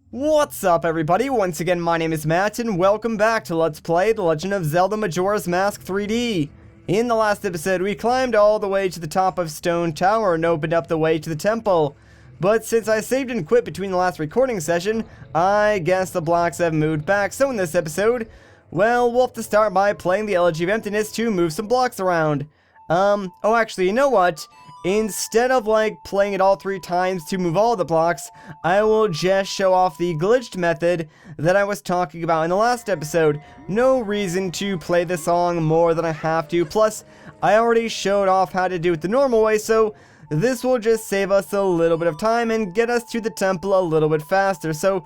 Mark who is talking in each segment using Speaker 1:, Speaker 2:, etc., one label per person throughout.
Speaker 1: What's up, everybody? Once again, my name is Matt, and welcome back to Let's Play The Legend of Zelda Majora's Mask 3D. In the last episode, we climbed all the way to the top of Stone Tower and opened up the way to the temple. But since I saved and quit between the last recording session, I guess the blocks have moved back. So in this episode, well, we'll have to start by playing the Elegy of Emptiness to move some blocks around. Oh, actually, you know what? Instead of, playing it all 3 times to move all the blocks, I will just show off the glitched method that I was talking about in the last episode. No reason to play the song more than I have to, plus, I already showed off how to do it the normal way, so this will just save us a little bit of time and get us to the temple a little bit faster. So,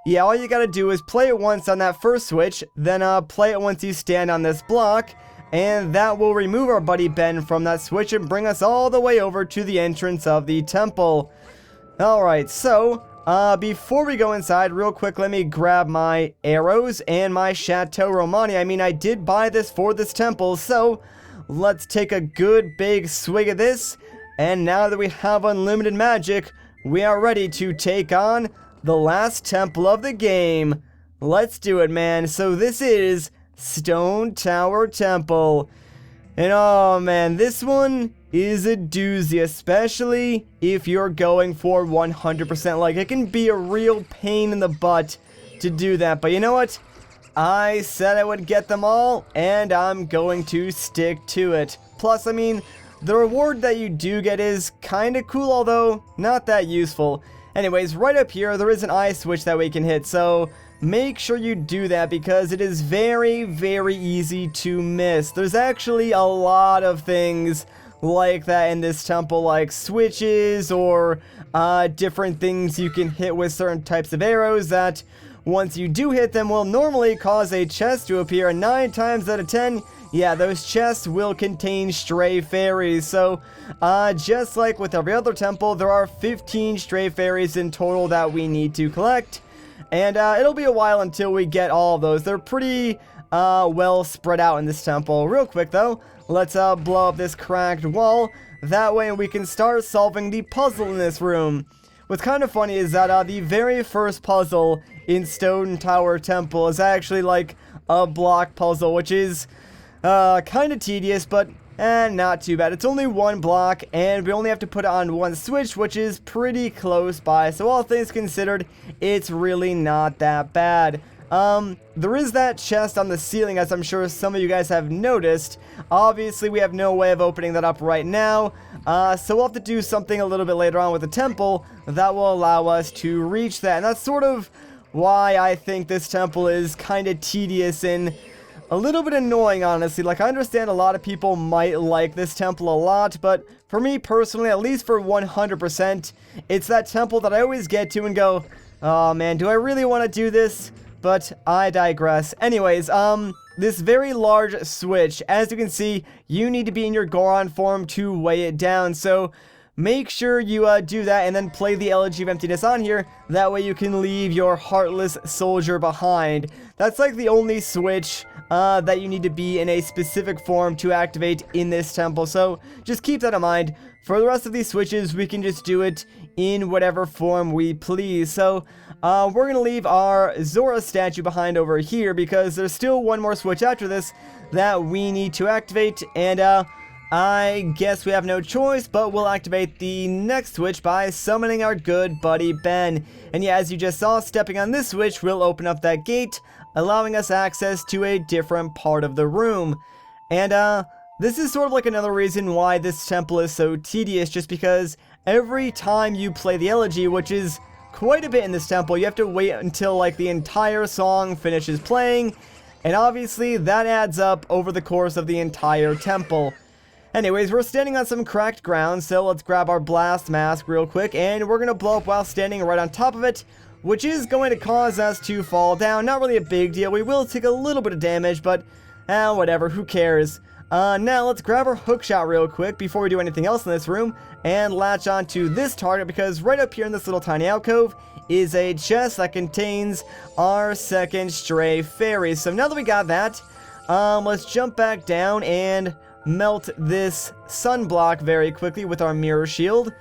Speaker 1: yeah, all you gotta do is play it once on that first switch, then play it once you stand on this block, and that will remove our buddy Ben from that switch and bring us all the way over to the entrance of the temple. Alright, so, before we go inside, real quick, let me grab my arrows and my Chateau Romani. I mean, I did buy this for this temple, so let's take a good big swig of this. And now that we have unlimited magic, we are ready to take on the last temple of the game. Let's do it, man. So this is Stone Tower Temple. And oh man, this one is a doozy, especially if you're going for 100%. It can be a real pain in the butt to do that. But you know what? I said I would get them all, and I'm going to stick to it. Plus, I mean, the reward that you do get is kind of cool, although not that useful. Anyways, right up here, there is an eye switch that we can hit, so make sure you do that because it is very, very easy to miss. There's actually a lot of things like that in this temple, like switches or different things you can hit with certain types of arrows that, once you do hit them, will normally cause a chest to appear, and 9 times out of 10, yeah, those chests will contain stray fairies. So, just like with every other temple, there are 15 stray fairies in total that we need to collect. And it'll be a while until we get all of those. They're pretty well spread out in this temple. Real quick, though, let's blow up this cracked wall. That way we can start solving the puzzle in this room. What's kind of funny is that the very first puzzle in Stone Tower Temple is actually like a block puzzle, which is kind of tedious, but not too bad. It's only 1 block, and we only have to put it on 1 switch, which is pretty close by. So all things considered, it's really not that bad. There is that chest on the ceiling, as I'm sure some of you guys have noticed. Obviously, we have no way of opening that up right now, so we'll have to do something a little bit later on with the temple that will allow us to reach that. And that's sort of why I think this temple is kind of tedious and a little bit annoying, honestly. I understand a lot of people might like this temple a lot, but for me personally, at least for 100%, it's that temple that I always get to and go, oh man, do I really want to do this? But I digress. Anyways, this very large switch, as you can see, you need to be in your Goron form to weigh it down, so make sure you do that and then play the Elegy of Emptiness on here. That way you can leave your Heartless Soldier behind. That's like the only switch that you need to be in a specific form to activate in this temple. So just keep that in mind. For the rest of these switches, we can just do it in whatever form we please. So we're going to leave our Zora statue behind over here because there's still one more switch after this that we need to activate. And I guess we have no choice, but we'll activate the next switch by summoning our good buddy Ben. And yeah, as you just saw, stepping on this switch will open up that gate, allowing us access to a different part of the room. And this is sort of like another reason why this temple is so tedious, just because every time you play the Elegy, which is quite a bit in this temple, you have to wait until the entire song finishes playing, and obviously that adds up over the course of the entire temple. Anyways, we're standing on some cracked ground, so let's grab our blast mask real quick, and we're gonna blow up while standing right on top of it, which is going to cause us to fall down. Not really a big deal. We will take a little bit of damage, but whatever, who cares? Now let's grab our hookshot real quick before we do anything else in this room and latch onto this target, because right up here in this little tiny alcove is a chest that contains our second stray fairy. So now that we got that, let's jump back down and melt this sunblock very quickly with our mirror shield.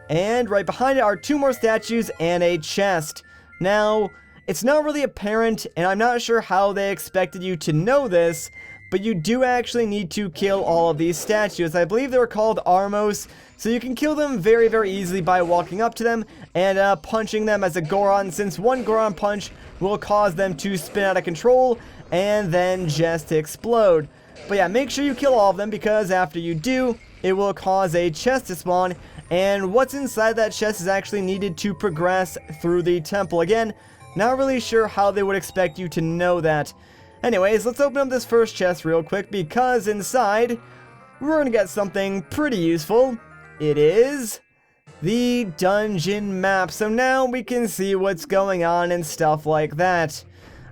Speaker 1: And right behind it are 2 more statues and a chest. Now, it's not really apparent, and I'm not sure how they expected you to know this, but you do actually need to kill all of these statues. I believe they're called Armos, so you can kill them very, very easily by walking up to them and punching them as a Goron, since one Goron punch will cause them to spin out of control and then just explode. But yeah, make sure you kill all of them, because after you do, it will cause a chest to spawn, and what's inside that chest is actually needed to progress through the temple. Again, not really sure how they would expect you to know that. Anyways, let's open up this first chest real quick, because inside, we're gonna get something pretty useful. It is the dungeon map. So now we can see what's going on and stuff like that.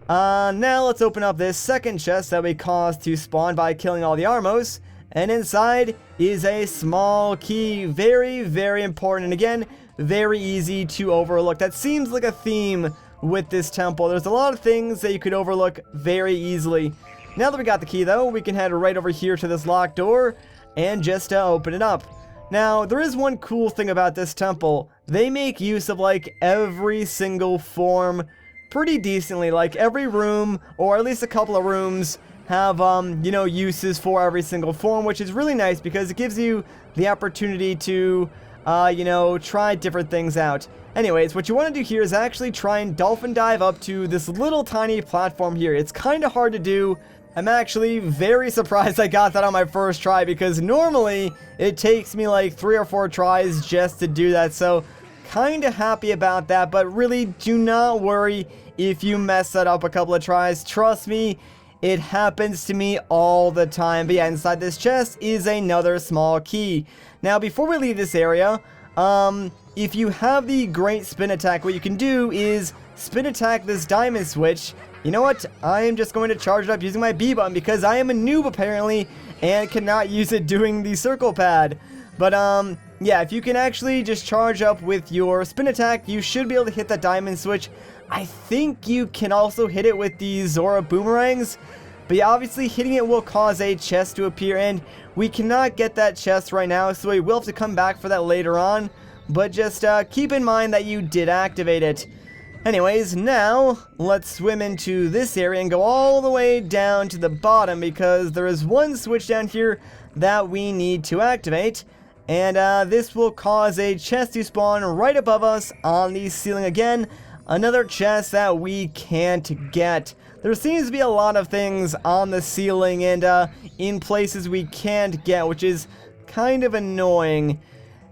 Speaker 1: Now let's open up this second chest that we caused to spawn by killing all the Armos. And inside is a small key. Very, very important. And again, very easy to overlook. That seems like a theme with this temple. There's a lot of things that you could overlook very easily. Now that we got the key though, we can head right over here to this locked door and just open it up. Now, there is one cool thing about this temple. They make use of like every single form pretty decently. Like every room, or at least a couple of rooms, have you know, uses for every single form, which is really nice because it gives you the opportunity to you know, try different things out. Anyways, what you want to do here is actually try and dolphin dive up to this little tiny platform here. It's kind of hard to do. I'm actually very surprised I got that on my first try, because normally it takes me like 3 or 4 tries just to do that. So kind of happy about that, but really do not worry if you mess that up a couple of tries. Trust me, it happens to me all the time. But yeah, inside this chest is another small key. Now, before we leave this area, if you have the great spin attack, what you can do is spin attack this diamond switch. You know what? I am just going to charge it up using my B button, because I am a noob apparently and cannot use it doing the circle pad. But yeah, if you can actually just charge up with your spin attack, you should be able to hit that diamond switch. I think you can also hit it with the Zora boomerangs. But yeah, obviously hitting it will cause a chest to appear, and we cannot get that chest right now, so we will have to come back for that later on. But just keep in mind that you did activate it. Anyways, now let's swim into this area and go all the way down to the bottom, because there is one switch down here that we need to activate. And this will cause a chest to spawn right above us on the ceiling again. Another chest that we can't get. There seems to be a lot of things on the ceiling and in places we can't get, which is kind of annoying.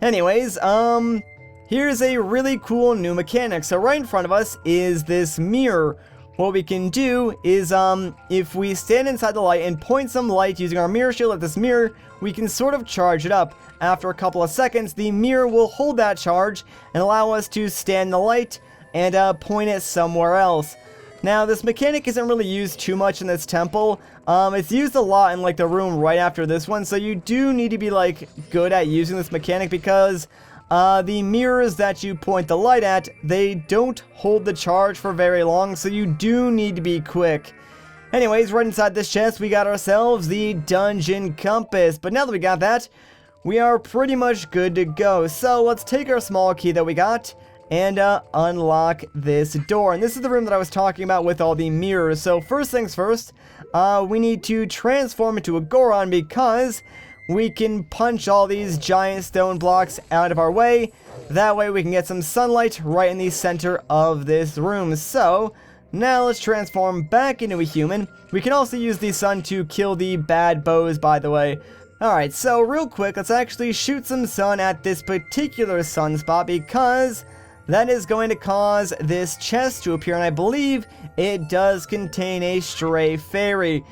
Speaker 1: Anyways, here's a really cool new mechanic. So right in front of us is this mirror. What we can do is, if we stand inside the light and point some light using our mirror shield at this mirror, we can sort of charge it up. After a couple of seconds, the mirror will hold that charge and allow us to stand in the light and point it somewhere else. Now, this mechanic isn't really used too much in this temple. It's used a lot in like the room right after this one, so you do need to be like good at using this mechanic, because the mirrors that you point the light at, they don't hold the charge for very long, so you do need to be quick. Anyways, right inside this chest, we got ourselves the dungeon compass. But now that we got that, we are pretty much good to go. So let's take our small key that we got and unlock this door. And this is the room that I was talking about with all the mirrors. So first things first, we need to transform into a Goron, because we can punch all these giant stone blocks out of our way. That way we can get some sunlight right in the center of this room. So now let's transform back into a human. We can also use the sun to kill the bad bows, by the way. Alright, so real quick, let's actually shoot some sun at this particular sunspot, because that is going to cause this chest to appear, and I believe it does contain a stray fairy.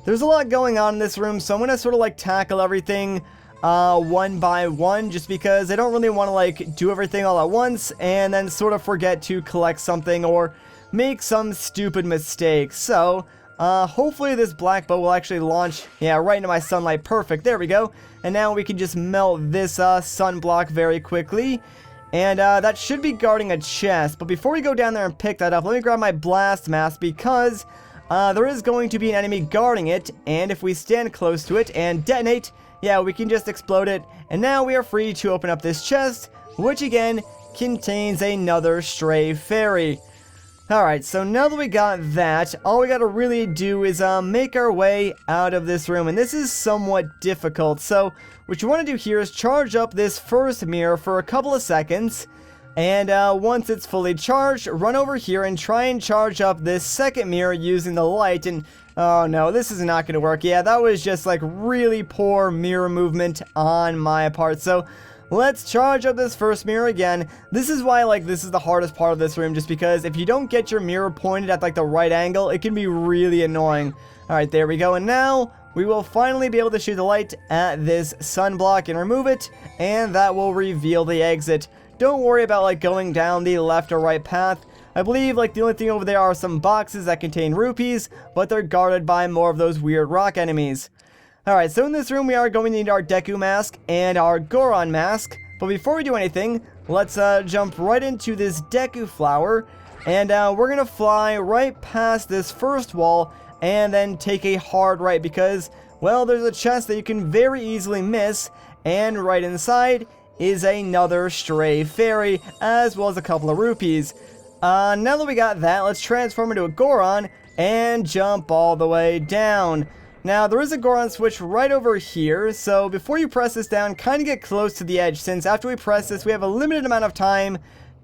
Speaker 1: There's a lot going on in this room, so I'm going to sort of like tackle everything one by one, just because I don't really want to like do everything all at once and then sort of forget to collect something or make some stupid mistake. So hopefully this black bow will actually launch, yeah, right into my sunlight. Perfect, there we go. And now we can just melt this sun block very quickly. And that should be guarding a chest. But before we go down there and pick that up, let me grab my blast mask, because there is going to be an enemy guarding it. And if we stand close to it and detonate, yeah, we can just explode it. And now we are free to open up this chest, which again contains another stray fairy. Alright, so now that we got that, all we gotta really do is make our way out of this room, and this is somewhat difficult. So what you want to do here is charge up this first mirror for a couple of seconds, and once it's fully charged, run over here and try and charge up this second mirror using the light. And oh no, this is not gonna work. Yeah, that was just like really poor mirror movement on my part. So let's charge up this first mirror again. This is why, like, this is the hardest part of this room, just because if you don't get your mirror pointed at, like, the right angle, it can be really annoying. Alright, there we go, and now we will finally be able to shoot the light at this sunblock and remove it, and that will reveal the exit. Don't worry about, like, going down the left or right path. I believe, like, the only thing over there are some boxes that contain rupees, but they're guarded by more of those weird rock enemies. Alright, so in this room we are going to need our Deku Mask and our Goron Mask, but before we do anything, let's jump right into this Deku Flower, and we're going to fly right past this first wall, and then take a hard right, because, well, there's a chest that you can very easily miss, and right inside is another stray fairy, as well as a couple of rupees. Now that we got that, let's transform into a Goron, and jump all the way down. Now, there is a Goron switch right over here, so before you press this down, kind of get close to the edge, since after we press this, we have a limited amount of time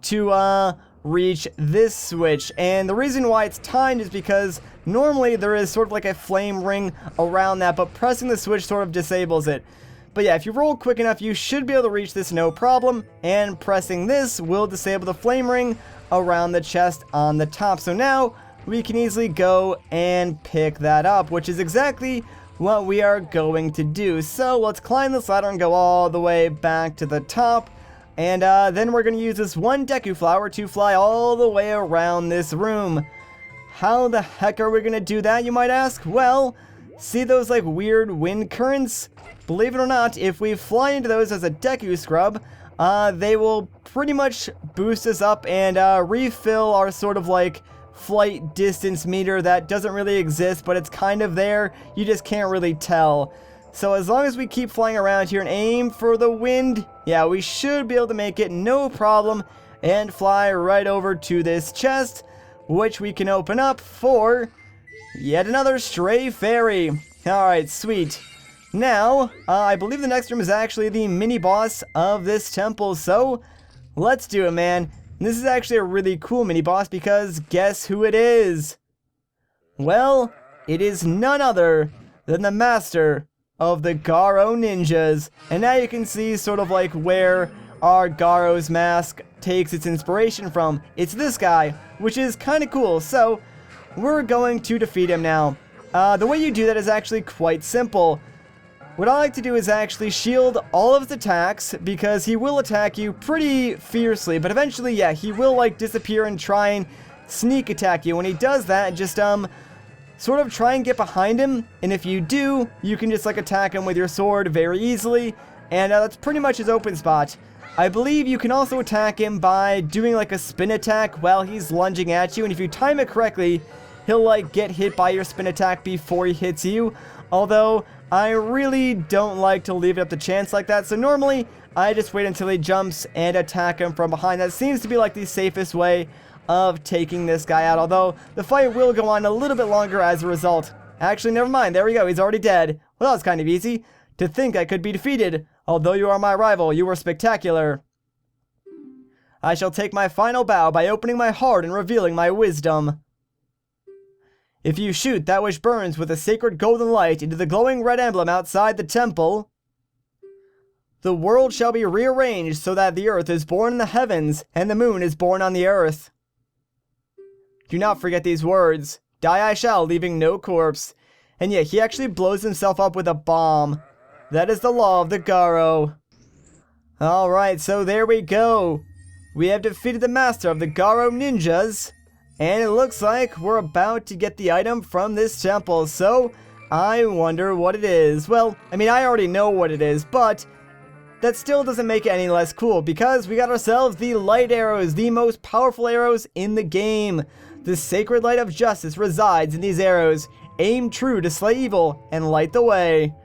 Speaker 1: to reach this switch. And the reason why it's timed is because normally there is sort of like a flame ring around that, but pressing the switch sort of disables it. But yeah, if you roll quick enough, you should be able to reach this no problem, and pressing this will disable the flame ring around the chest on the top. So now we can easily go and pick that up, which is exactly what we are going to do. So let's climb this ladder and go all the way back to the top. And then we're going to use this one Deku Flower to fly all the way around this room. How the heck are we going to do that, you might ask? Well, see those like weird wind currents? Believe it or not, if we fly into those as a Deku Scrub, they will pretty much boost us up and refill our sort of like flight distance meter that doesn't really exist, but it's kind of there. You just can't really tell. So as long as we keep flying around here and aim for the wind, yeah, we should be able to make it no problem and fly right over to this chest, which we can open up for yet another stray fairy. Alright, sweet. Now, I believe the next room is actually the mini boss of this temple, so let's do it, man. This is actually a really cool mini-boss because guess who it is? Well, it is none other than the master of the Garo ninjas. And now you can see sort of like where our Garo's mask takes its inspiration from. It's this guy, which is kind of cool. So we're going to defeat him now. The way you do that is actually quite simple. What I like to do is actually shield all of his attacks, because he will attack you pretty fiercely, but eventually, yeah, he will, like, disappear and try and sneak attack you. When he does that, just, sort of try and get behind him, and if you do, you can just, like, attack him with your sword very easily, and that's pretty much his open spot. I believe you can also attack him by doing, like, a spin attack while he's lunging at you, and if you time it correctly, he'll, like, get hit by your spin attack before he hits you, although I really don't like to leave it up to chance like that, so normally I just wait until he jumps and attack him from behind. That seems to be like the safest way of taking this guy out, although the fight will go on a little bit longer as a result. Actually, never mind, there we go, he's already dead. Well, that was kind of easy. To think I could be defeated. Although you are my rival, you were spectacular. I shall take my final bow by opening my heart and revealing my wisdom. If you shoot that which burns with a sacred golden light into the glowing red emblem outside the temple, the world shall be rearranged so that the earth is born in the heavens and the moon is born on the earth. Do not forget these words. Die I shall, leaving no corpse. And yeah, he actually blows himself up with a bomb. That is the law of the Garo. Alright, so there we go. We have defeated the master of the Garo ninjas. And it looks like we're about to get the item from this temple, so I wonder what it is. Well, I mean, I already know what it is, but that still doesn't make it any less cool, because we got ourselves the light arrows, the most powerful arrows in the game. The sacred light of justice resides in these arrows. Aim true to slay evil and light the way.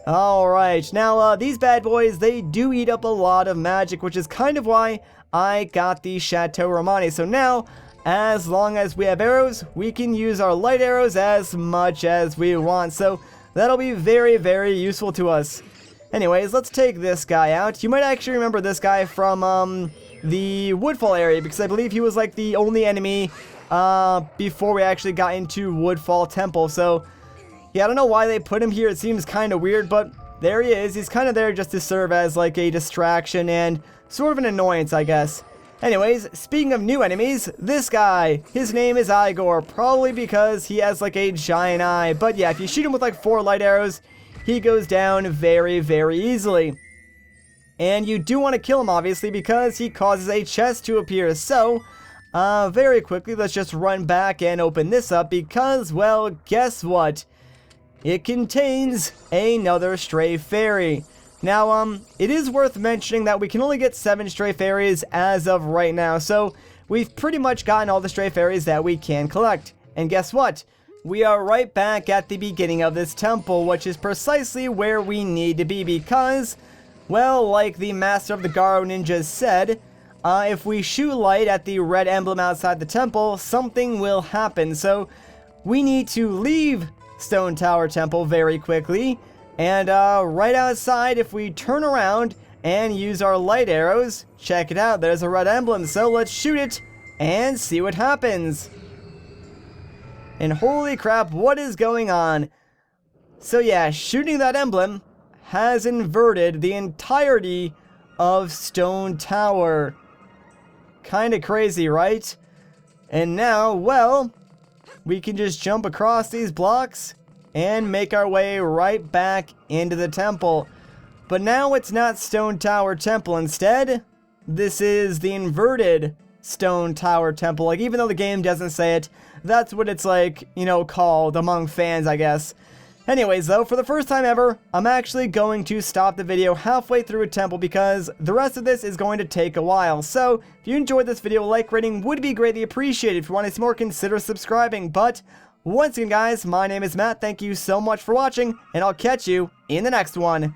Speaker 1: Alright, now these bad boys, they do eat up a lot of magic, which is kind of why I got the Chateau Romani. So now, as long as we have arrows, we can use our light arrows as much as we want. So that'll be very, very useful to us. Anyways, let's take this guy out. You might actually remember this guy from the Woodfall area, because I believe he was like the only enemy before we actually got into Woodfall Temple. So yeah, I don't know why they put him here. It seems kind of weird, but there he is. He's kind of there just to serve as like a distraction and sort of an annoyance, I guess. Anyways, speaking of new enemies, this guy, his name is Igor, probably because he has like a giant eye. But yeah, if you shoot him with like 4 light arrows, he goes down very, very easily. And you do want to kill him, obviously, because he causes a chest to appear. So, very quickly, let's just run back and open this up because, well, guess what? It contains another stray fairy. Now, it is worth mentioning that we can only get 7 stray fairies as of right now. So, we've pretty much gotten all the stray fairies that we can collect. And guess what? We are right back at the beginning of this temple, which is precisely where we need to be because, well, like the Master of the Garo Ninjas said, if we shoot light at the red emblem outside the temple, something will happen. So, we need to leave Stone Tower Temple very quickly. And right outside, if we turn around and use our light arrows, check it out, there's a red emblem. So let's shoot it and see what happens. And holy crap, what is going on? So yeah, shooting that emblem has inverted the entirety of Stone Tower. Kinda crazy, right? And now, well, we can just jump across these blocks and make our way right back into the temple. But now it's not Stone Tower Temple. Instead, this is the inverted Stone Tower Temple. Like, even though the game doesn't say it, that's what it's like, you know, called among fans, I guess. Anyways, though, for the first time ever, I'm actually going to stop the video halfway through a temple because the rest of this is going to take a while. So, if you enjoyed this video, a like rating would be greatly appreciated. If you want to see more, consider subscribing. But once again, guys, my name is Matt. Thank you so much for watching, and I'll catch you in the next one.